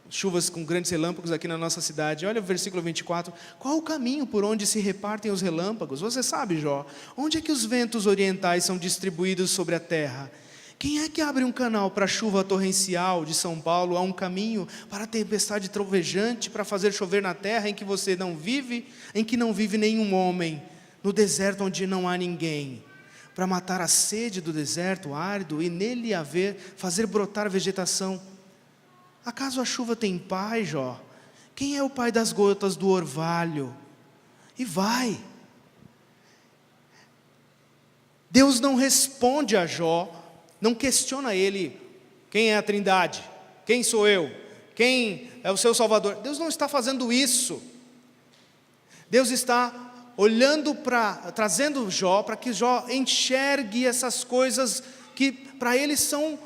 chuvas com grandes relâmpagos aqui na nossa cidade. Olha o versículo 24. Qual o caminho por onde se repartem os relâmpagos? Você sabe, Jó? Onde é que os ventos orientais são distribuídos sobre a terra? Quem é que abre um canal para a chuva torrencial de São Paulo? Há um caminho para a tempestade trovejante, para fazer chover na terra em que você não vive, em que não vive nenhum homem, no deserto onde não há ninguém, para matar a sede do deserto árido e nele fazer brotar vegetação. Acaso a chuva tem pai, Jó? Quem é o pai das gotas do orvalho? E vai. Deus não responde a Jó, não questiona ele, quem é a Trindade? Quem sou eu? Quem é o seu Salvador? Deus não está fazendo isso. Deus está trazendo Jó, para que Jó enxergue essas coisas que para ele são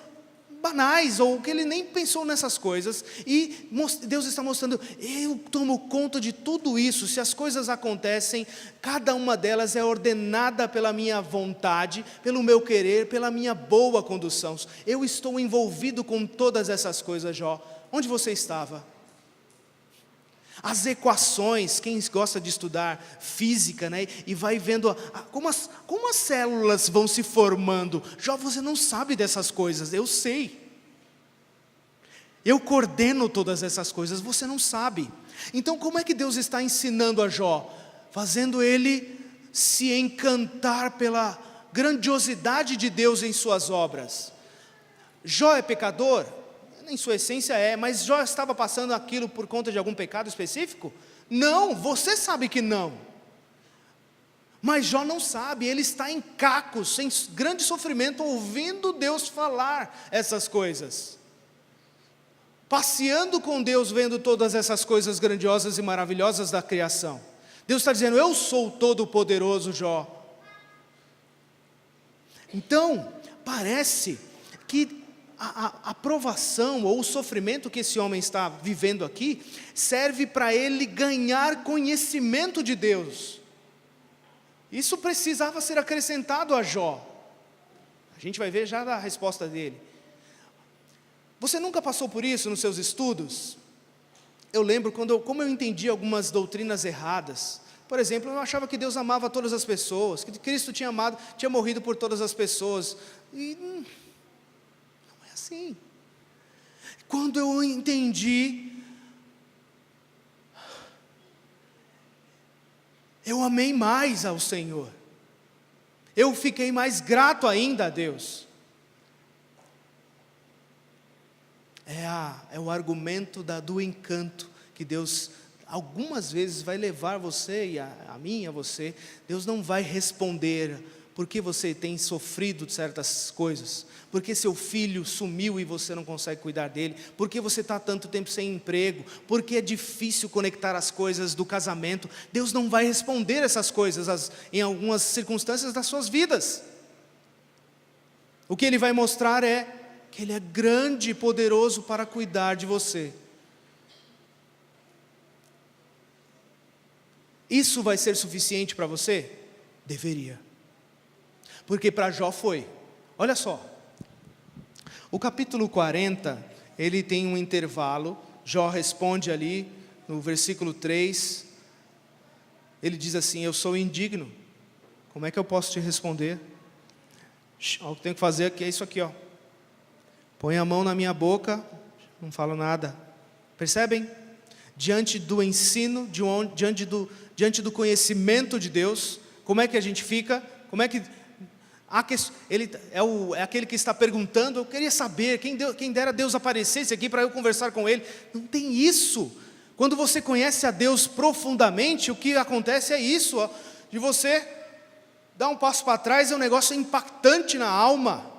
banais, ou que ele nem pensou nessas coisas, e Deus está mostrando, eu tomo conta de tudo isso. Se as coisas acontecem, cada uma delas é ordenada pela minha vontade, pelo meu querer, pela minha boa condução. Eu estou envolvido com todas essas coisas, Jó. Onde você estava? As equações, quem gosta de estudar física, né, e vai vendo como as células vão se formando. Jó, você não sabe dessas coisas, eu sei. Eu coordeno todas essas coisas, você não sabe. Então como é que Deus está ensinando a Jó? Fazendo ele se encantar pela grandiosidade de Deus em suas obras. Jó é pecador? Em sua essência mas Jó estava passando aquilo por conta de algum pecado específico? Não, você sabe que não. Mas Jó não sabe, ele está em cacos, em grande sofrimento, ouvindo Deus falar essas coisas. Passeando com Deus, vendo todas essas coisas grandiosas e maravilhosas da criação. Deus está dizendo, eu sou o Todo-Poderoso, Jó. Então, parece que a provação ou o sofrimento que esse homem está vivendo aqui serve para ele ganhar conhecimento de Deus. Isso precisava ser acrescentado a Jó. A gente vai ver já a resposta dele. Você nunca passou por isso nos seus estudos? Eu lembro como eu entendi algumas doutrinas erradas. Por exemplo, eu achava que Deus amava todas as pessoas, que Cristo tinha morrido por todas as pessoas. E assim, quando eu entendi, eu amei mais ao Senhor, eu fiquei mais grato ainda a Deus. É o argumento do encanto que Deus algumas vezes vai levar você e a mim e a você. Deus não vai responder porque você tem sofrido de certas coisas, porque seu filho sumiu e você não consegue cuidar dele, porque você está tanto tempo sem emprego, porque é difícil conectar as coisas do casamento. Deus não vai responder essas coisas em algumas circunstâncias das suas vidas. O que Ele vai mostrar é que Ele é grande e poderoso para cuidar de você. Isso vai ser suficiente para você? Deveria. Porque para Jó foi. Olha só, o capítulo 40, ele tem um intervalo. Jó responde ali no versículo 3, ele diz assim, eu sou indigno, como é que eu posso te responder? O que tenho que fazer aqui é isso aqui, ó. Põe a mão na minha boca, não falo nada. Percebem? Diante do ensino, diante do conhecimento de Deus, como é que a gente fica? Como é que Ele é aquele que está perguntando, eu queria saber, quem dera Deus aparecesse aqui para eu conversar com Ele. Não tem isso. Quando você conhece a Deus profundamente, o que acontece é isso, ó, de você dar um passo para trás, é um negócio impactante na alma.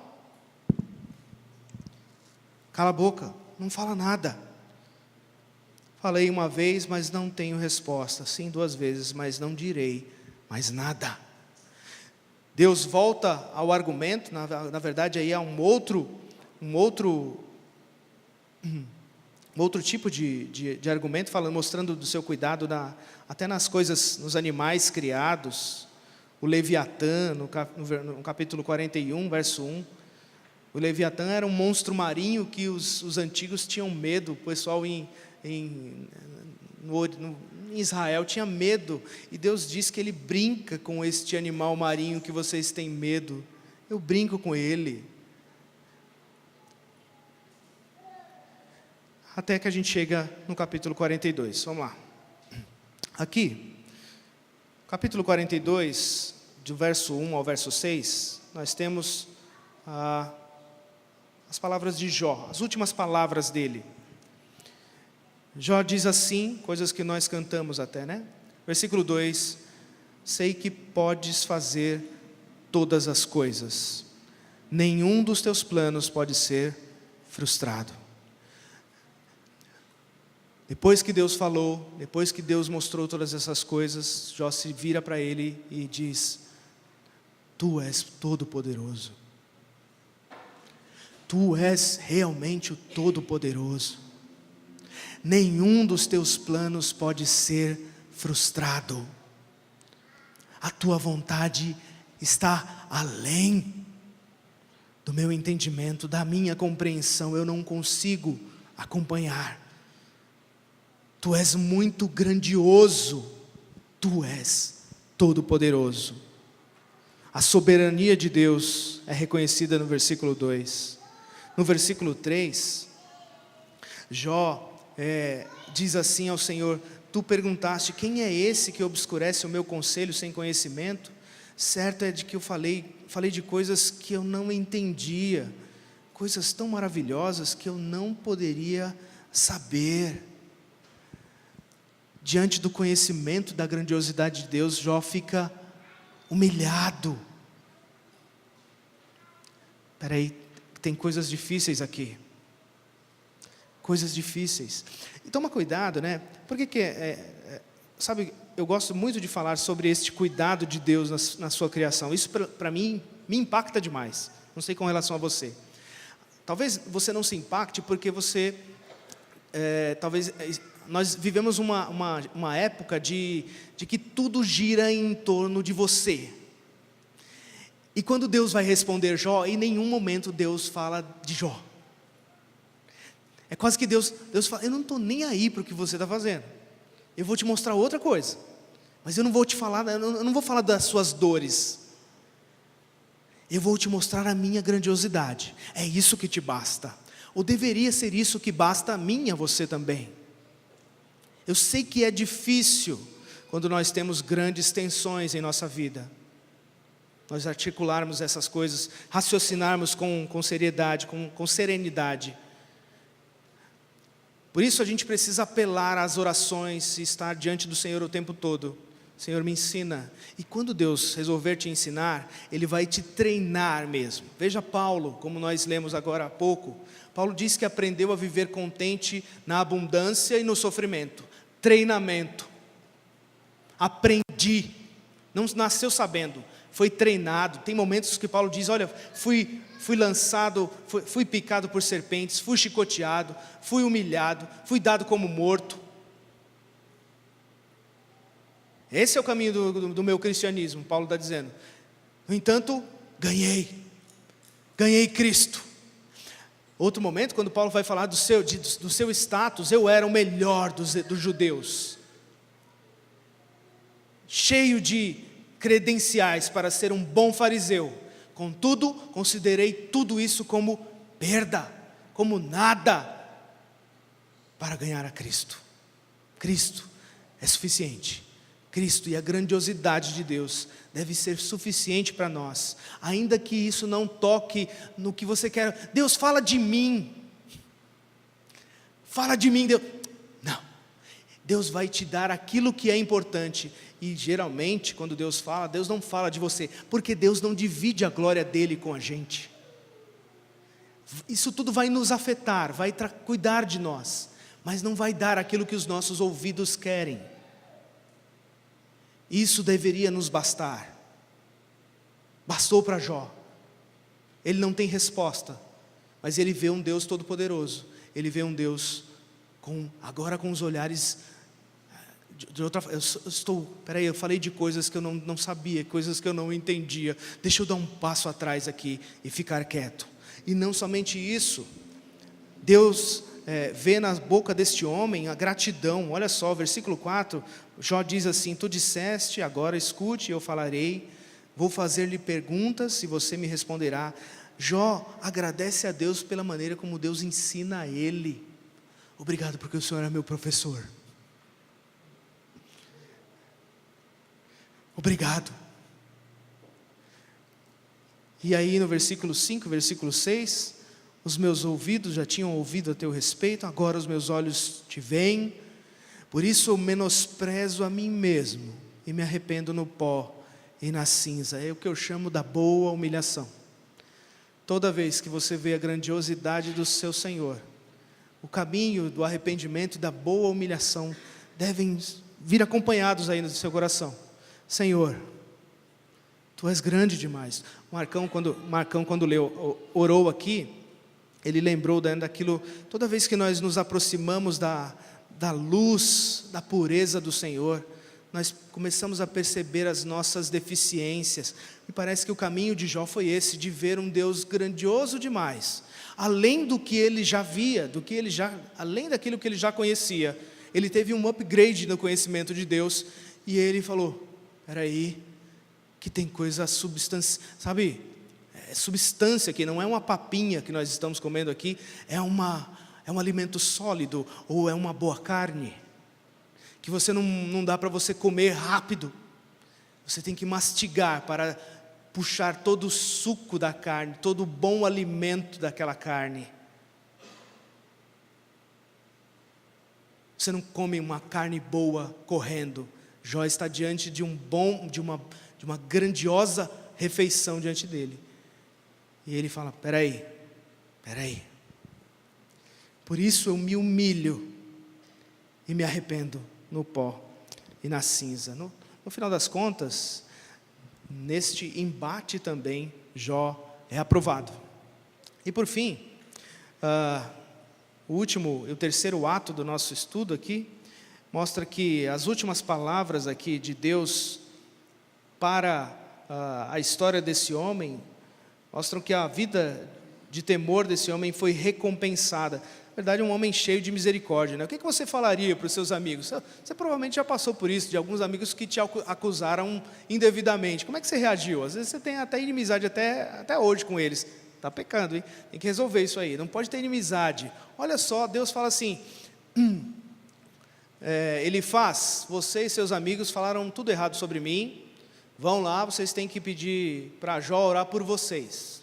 Cala a boca, não fala nada. Falei uma vez, mas não tenho resposta. Sim, 2 vezes, mas não direi mais nada. Deus volta ao argumento, na verdade aí há um outro tipo de argumento, mostrando do seu cuidado até nas coisas, nos animais criados. O Leviatã, no capítulo 41, verso 1. O Leviatã era um monstro marinho que os antigos tinham medo. O pessoal em Israel tinha medo. E Deus diz que Ele brinca com este animal marinho que vocês têm medo. Eu brinco com ele. Até que a gente chega no capítulo 42. Vamos lá. Aqui, capítulo 42, do verso 1 ao verso 6, nós temos as palavras de Jó, as últimas palavras dele. Jó diz assim, coisas que nós cantamos até, né? Versículo 2: sei que podes fazer todas as coisas, nenhum dos teus planos pode ser frustrado. Depois que Deus falou, depois que Deus mostrou todas essas coisas, Jó se vira para ele e diz: tu és todo-poderoso. Tu és realmente o todo-poderoso. Nenhum dos teus planos pode ser frustrado. A tua vontade está além do meu entendimento, da minha compreensão. Eu não consigo acompanhar. Tu és muito grandioso. Tu és todo-poderoso. A soberania de Deus é reconhecida no versículo 2. No versículo 3, Jó diz assim ao Senhor: tu perguntaste, quem é esse que obscurece o meu conselho sem conhecimento? Certo é de que eu falei de coisas que eu não entendia, coisas tão maravilhosas que eu não poderia saber. Diante do conhecimento da grandiosidade de Deus, Jó fica humilhado. Espera aí, tem coisas difíceis aqui. Coisas difíceis. E toma cuidado, né? Porque sabe, eu gosto muito de falar sobre este cuidado de Deus na sua criação. Isso para mim me impacta demais. Não sei com relação a você. Talvez você não se impacte porque você, nós vivemos uma época de que tudo gira em torno de você. E quando Deus vai responder Jó, em nenhum momento Deus fala de Jó. É quase que Deus fala: eu não estou nem aí para o que você está fazendo. Eu vou te mostrar outra coisa. Mas eu não vou te falar, eu não vou falar das suas dores. Eu vou te mostrar a minha grandiosidade. É isso que te basta. Ou deveria ser isso que basta a mim e a você também. Eu sei que é difícil quando nós temos grandes tensões em nossa vida. Nós articularmos essas coisas, raciocinarmos com seriedade, com serenidade. Por isso a gente precisa apelar às orações e estar diante do Senhor o tempo todo. Senhor, me ensina. E quando Deus resolver te ensinar, Ele vai te treinar mesmo. Veja Paulo, como nós lemos agora há pouco. Paulo disse que aprendeu a viver contente na abundância e no sofrimento. Treinamento. Aprendi. Não nasceu sabendo. Foi treinado. Tem momentos que Paulo diz: olha, fui lançado, fui picado por serpentes, fui chicoteado, fui humilhado, fui dado como morto. Esse é o caminho do meu cristianismo, Paulo está dizendo. No entanto, ganhei Cristo. Outro momento, quando Paulo vai falar do seu status: eu era o melhor dos judeus, cheio de credenciais para ser um bom fariseu. Contudo, considerei tudo isso como perda, como nada, para ganhar a Cristo. Cristo é suficiente. Cristo e a grandiosidade de Deus deve ser suficiente para nós, ainda que isso não toque no que você quer. Deus, fala de mim, Deus. Não, Deus vai te dar aquilo que é importante. E geralmente quando Deus fala, Deus não fala de você, porque Deus não divide a glória dele com a gente. Isso tudo vai nos afetar, vai cuidar de nós, mas não vai dar aquilo que os nossos ouvidos querem. Isso deveria nos bastar. Bastou para Jó. Ele não tem resposta, mas ele vê um Deus todo-poderoso. Ele vê um Deus agora com os olhares de outra. Eu falei de coisas que eu não sabia, coisas que eu não entendia. Deixa eu dar um passo atrás aqui e ficar quieto. E não somente isso, Deus vê na boca deste homem a gratidão. Olha só, versículo 4, Jó diz assim: tu disseste, agora escute, eu falarei, vou fazer-lhe perguntas e você me responderá. Jó agradece a Deus pela maneira como Deus ensina a ele. Obrigado porque o Senhor é meu professor. Obrigado. E aí no versículo 5, versículo 6, os meus ouvidos já tinham ouvido a teu respeito, agora os meus olhos te veem, por isso eu menosprezo a mim mesmo, e me arrependo no pó e na cinza. É o que eu chamo da boa humilhação. Toda vez que você vê a grandiosidade do seu Senhor, o caminho do arrependimento e da boa humilhação devem vir acompanhados aí no seu coração. Senhor, tu és grande demais. Marcão, quando orou aqui, ele lembrou daquilo. Toda vez que nós nos aproximamos da luz, da pureza do Senhor, nós começamos a perceber as nossas deficiências. E parece que o caminho de Jó foi esse, de ver um Deus grandioso demais, além do que ele já via, além daquilo que ele já conhecia. Ele teve um upgrade no conhecimento de Deus, e ele falou: peraí, que tem coisa sabe, substância aqui, não é uma papinha que nós estamos comendo aqui, é um alimento sólido, ou é uma boa carne, que você não dá para você comer rápido, você tem que mastigar para puxar todo o suco da carne, todo o bom alimento daquela carne. Você não come uma carne boa correndo. Jó está diante de uma grandiosa refeição diante dele. E ele fala: peraí, por isso eu me humilho e me arrependo no pó e na cinza. No final das contas, neste embate também, Jó é aprovado. E por fim, o terceiro ato do nosso estudo aqui, mostra que as últimas palavras aqui de Deus para a história desse homem, mostram que a vida de temor desse homem foi recompensada. Na verdade, um homem cheio de misericórdia, né? O que você falaria para os seus amigos? Você provavelmente já passou por isso, de alguns amigos que te acusaram indevidamente. Como é que você reagiu? Às vezes você tem até inimizade até hoje com eles. Está pecando, hein? Tem que resolver isso aí, não pode ter inimizade. Olha só, Deus fala assim: você e seus amigos falaram tudo errado sobre mim, vão lá, vocês têm que pedir para Jó orar por vocês.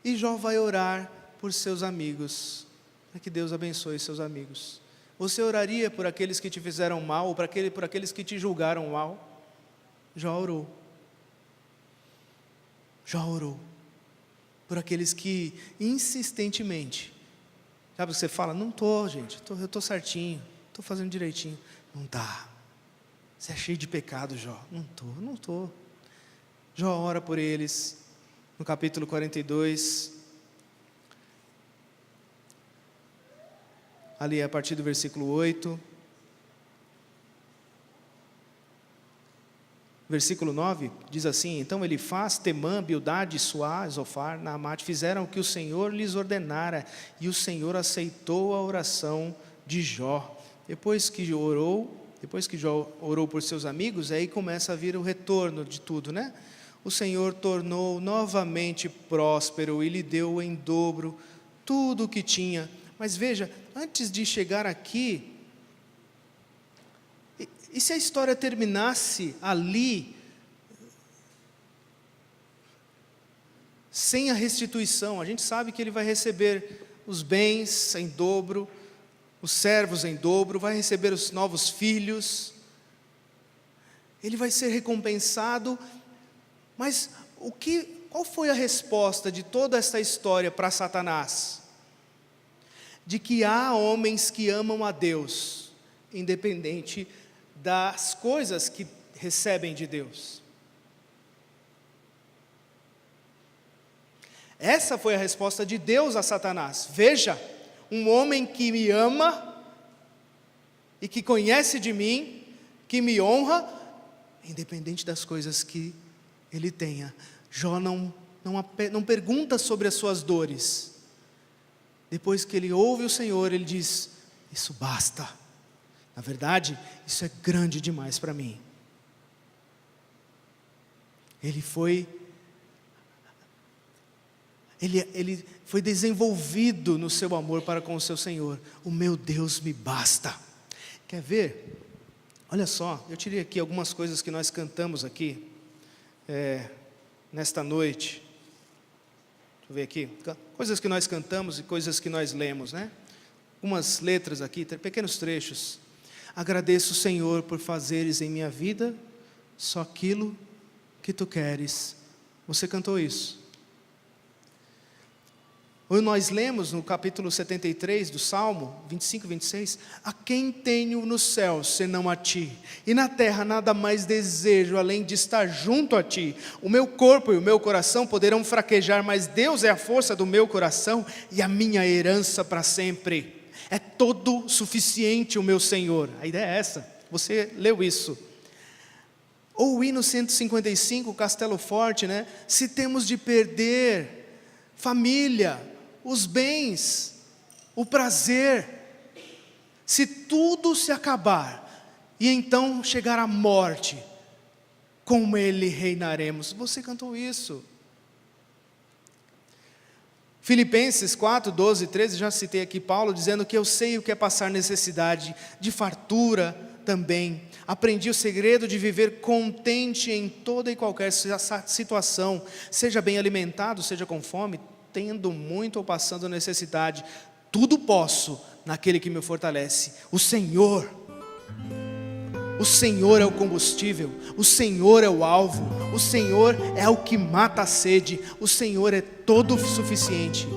E Jó vai orar por seus amigos, para que Deus abençoe seus amigos. Você oraria por aqueles que te fizeram mal, ou por aqueles que te julgaram mal? Jó orou. Jó orou por aqueles que insistentemente, sabe o que você fala? Não estou, gente, eu estou certinho, estou fazendo direitinho. Não está. Você é cheio de pecado, Jó. Não estou. Jó ora por eles, no capítulo 42, ali a partir do versículo 8, versículo 9, diz assim: então Elifaz, Temã, Bildade, Suá, Zofar, Naamate fizeram o que o Senhor lhes ordenara, e o Senhor aceitou a oração de Jó. Depois que Jó orou por seus amigos, aí começa a vir o retorno de tudo, né? O Senhor tornou novamente próspero e lhe deu em dobro tudo o que tinha. Mas veja, antes de chegar aqui, E se a história terminasse ali, sem a restituição? A gente sabe que ele vai receber os bens em dobro, os servos em dobro, vai receber os novos filhos, ele vai ser recompensado, mas qual foi a resposta de toda essa história para Satanás? De que há homens que amam a Deus, independente das coisas que recebem de Deus. Essa foi a resposta de Deus a Satanás. Veja, um homem que me ama e que conhece de mim, que me honra, independente das coisas que ele tenha. Jó não pergunta sobre as suas dores. Depois que ele ouve o Senhor, ele diz: isso basta. Na verdade, isso é grande demais para mim. Ele foi desenvolvido no seu amor para com o seu Senhor. O meu Deus me basta. Quer ver? Olha só, eu tirei aqui algumas coisas que nós cantamos aqui, nesta noite. Deixa eu ver aqui. Coisas que nós cantamos e coisas que nós lemos, né? Algumas letras aqui, pequenos trechos. Agradeço, Senhor, por fazeres em minha vida só aquilo que Tu queres. Você cantou isso? Ou nós lemos no capítulo 73 do Salmo 25, 26, a quem tenho no céu senão a Ti, e na terra nada mais desejo além de estar junto a Ti. O meu corpo e o meu coração poderão fraquejar, mas Deus é a força do meu coração e a minha herança para sempre. É todo suficiente o meu Senhor. A ideia é essa, você leu isso. Ou o hino 155, Castelo Forte, né? Se temos de perder família, os bens, o prazer, se tudo se acabar, e então chegar à morte, com Ele reinaremos. Você cantou isso. Filipenses 4, 12 e 13, já citei aqui Paulo, dizendo que eu sei o que é passar necessidade, de fartura também. Aprendi o segredo de viver contente em toda e qualquer situação, seja bem alimentado, seja com fome, tendo muito ou passando necessidade. Tudo posso naquele que me fortalece. O Senhor é o combustível, o Senhor é o alvo, o Senhor é o que mata a sede, o Senhor é todo suficiente.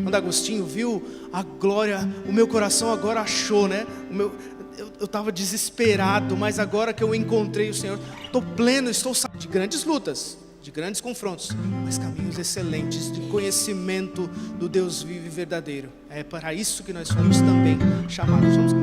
Quando Agostinho viu a glória, o meu coração agora achou, né? Eu estava desesperado, mas agora que eu encontrei o Senhor, estou pleno, estou saindo de grandes lutas, de grandes confrontos, mas caminhos excelentes de conhecimento do Deus vivo e verdadeiro. É para isso que nós fomos também chamados. Vamos